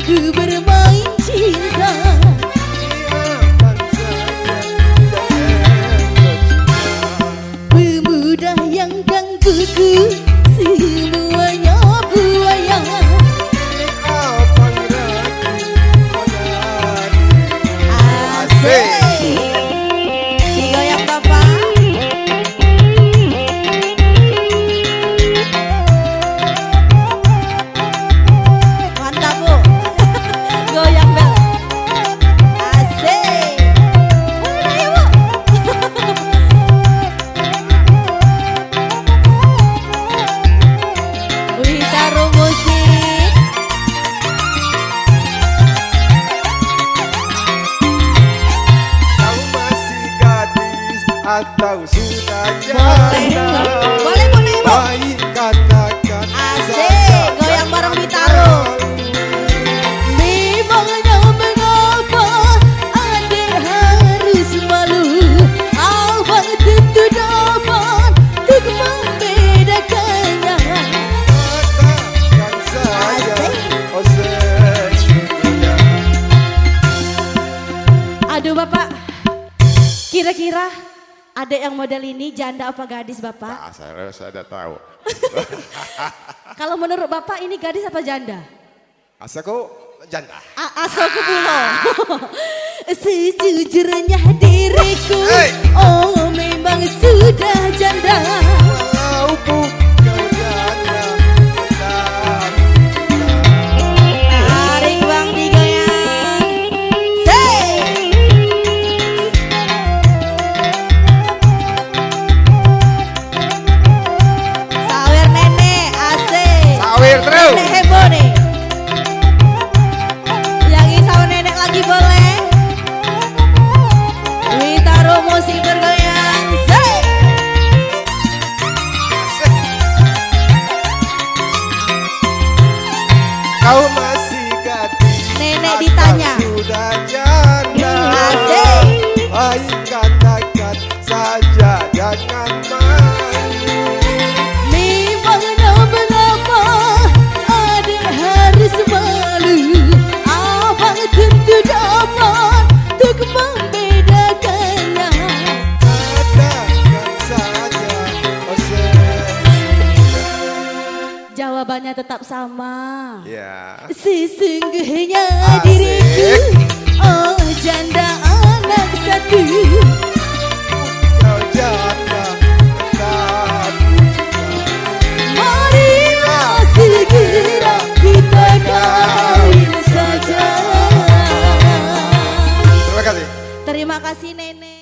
aku bermain cinta. Pemuda yang gangguku semuanya buaya. Asik. Digoyang Bapak. Mantap Bu. Goyang Bel. Asik. Ayo Bu. Wih, taruh musik. Kau masih gadis atau sudah Boleh. janda? Boleh Bu. Baik katakan Asik, goyang bareng Bintaro. Memangnya mengapa adik harus malu? Abang tentu dapat untuk membedakannya. Katakan saja oh sesungguhnya. Aduh Bapak, kira-kira adik yang model ini janda apa gadis Bapak? Saya sudah tahu. Kalau menurut Bapak ini gadis apa janda? Asaku janda. Asal ke pulau. Sejujurnya diriku, Hey! oh memang sudah janda. Kau bukan janda. Tarik bang digoyang. Say. Sawer nenek asik. Sawir terus. Nenek heboh nih. Yang sawer nenek lagi boleh. Wih taruh musik bergoyang. Say. Kau masih gadis Nenek atau ditanya. sudah janda? Asik. Baik katakan saja jangan malu. Memangnya mengapa adik harus malu? Abang tentu dapat untuk membedakannya. Katakan saja oh sesungguhnya. Jawabannya tetap sama. Ya. Sesungguhnya Asik. diriku, oh janda anak satu. Kau janda tetap Marilah segera kita kawin saja. Terima kasih. Terima kasih Nenek.